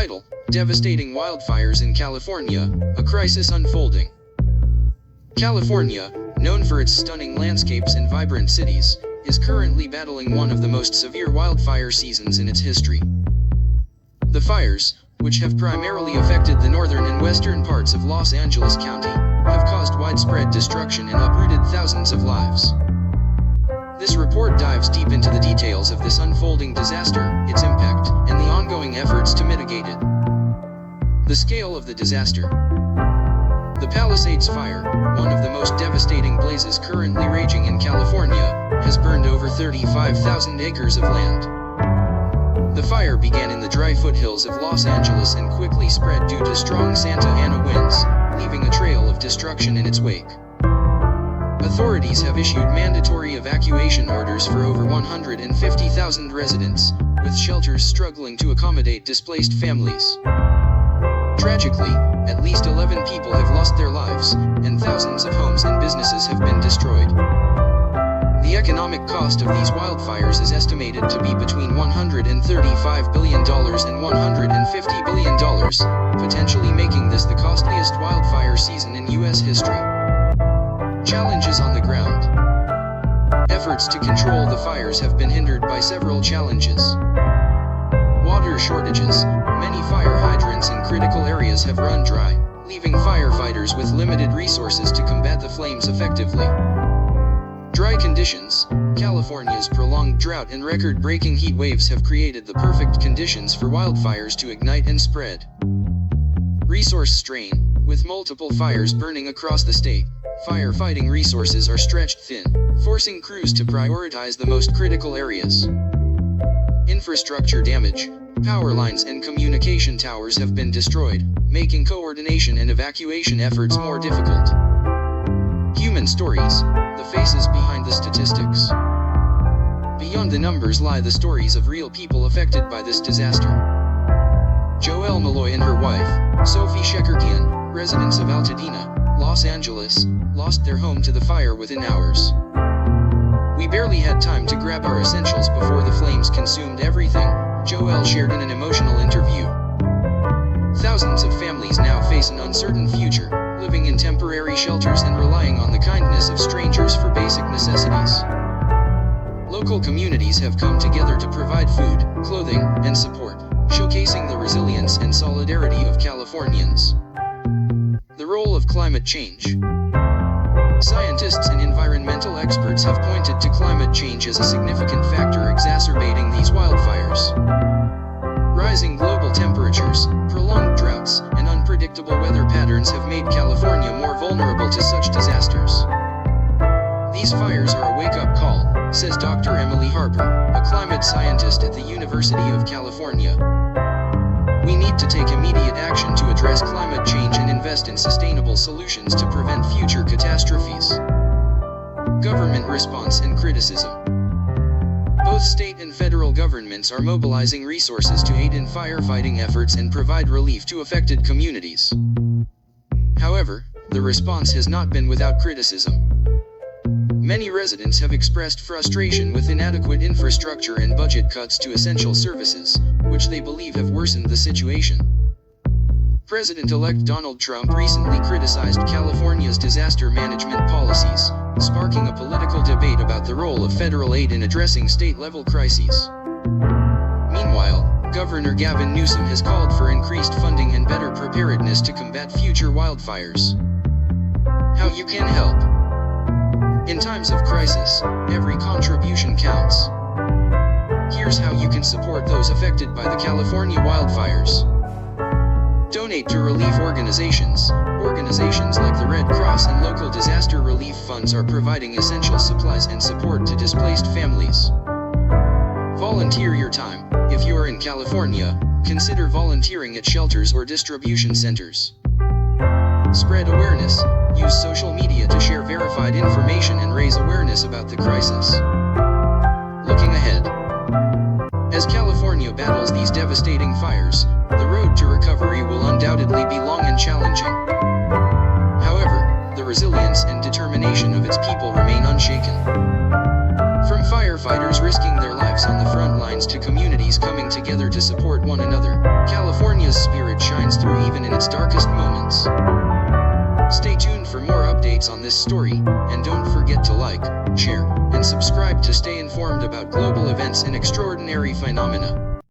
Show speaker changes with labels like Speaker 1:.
Speaker 1: Title: Devastating Wildfires in California, a Crisis Unfolding. California, known for its stunning landscapes and vibrant cities, is currently battling one of the most severe wildfire seasons in its history. The fires, which have primarily affected the northern and western parts of Los Angeles County, have caused widespread destruction and uprooted thousands of lives. This report dives deep into the details of this unfolding disaster, its impact, and the ongoing efforts to mitigate it. The scale of the disaster. The Palisades Fire, one of the most devastating blazes currently raging in California, has burned over 35,000 acres of land. The fire began in the dry foothills of Los Angeles and quickly spread due to strong Santa Ana winds, leaving a trail of destruction in its wake. Authorities have issued mandatory evacuation orders for over 150,000 residents, with shelters struggling to accommodate displaced families. Tragically, at least 11 people have lost their lives, and thousands of homes and businesses have been destroyed. The economic cost of these wildfires is estimated to be between $135 billion and $150 billion, potentially making this the costliest wildfire season in U.S. history. Challenges on the ground. Efforts to control the fires have been hindered by several challenges. Water shortages. Many fire hydrants in critical areas have run dry, leaving firefighters with limited resources to combat the flames effectively. Dry conditions. California's prolonged drought and record-breaking heat waves have created the perfect conditions for wildfires to ignite and spread. Resource strain. With multiple fires burning across the state, firefighting resources are stretched thin, forcing crews to prioritize the most critical areas. Infrastructure damage. Power lines and communication towers have been destroyed, making coordination and evacuation efforts more difficult. Human stories. The faces behind the statistics. Beyond the numbers lie the stories of real people affected by this disaster. Joelle Malloy and her wife, Sophie Shekarkian, residents of Altadena, Los Angeles, lost their home to the fire within hours. "We barely had time to grab our essentials before the flames consumed everything," Joelle shared in an emotional interview. Thousands of families now face an uncertain future, living in temporary shelters and relying on the kindness of strangers for basic necessities. Local communities have come together to provide food, clothing, and support, showcasing the resilience and solidarity of Californians. The role of climate change. Scientists and environmental experts have pointed to climate change as a significant factor exacerbating these wildfires. Rising global temperatures, prolonged droughts, and unpredictable weather patterns have made California more vulnerable to such disasters. These fires are a wake-up call, says Dr. Emily Harper, a climate scientist at the University of California. We need to take immediate action to address climate change and invest in sustainable solutions to prevent future catastrophes. Government response and criticism. Both state and federal governments are mobilizing resources to aid in firefighting efforts and provide relief to affected communities. However, the response has not been without criticism. Many residents have expressed frustration with inadequate infrastructure and budget cuts to essential services, which they believe have worsened the situation. President-elect Donald Trump recently criticized California's disaster management policies, sparking a political debate about the role of federal aid in addressing state-level crises. Meanwhile, Governor Gavin Newsom has called for increased funding and better preparedness to combat future wildfires. How you can help. In times of crisis, every contribution counts. Here's how you can support those affected by the California wildfires. Donate to relief organizations. Organizations like the Red Cross and local disaster relief funds are providing essential supplies and support to displaced families. Volunteer your time. If you are in California, consider volunteering at shelters or distribution centers. Spread awareness. Use social media to share verified information and raise awareness about the crisis. Looking ahead. As California battles these devastating fires, the road to recovery will undoubtedly be long and challenging. However, the resilience and determination of its people remain unshaken. From firefighters risking their lives on the front lines to communities coming together to support one another, California's spirit shines through even in its darkest moments. Stay tuned for more updates on this story, and don't forget to like, share, and subscribe to stay informed about global events and extraordinary phenomena.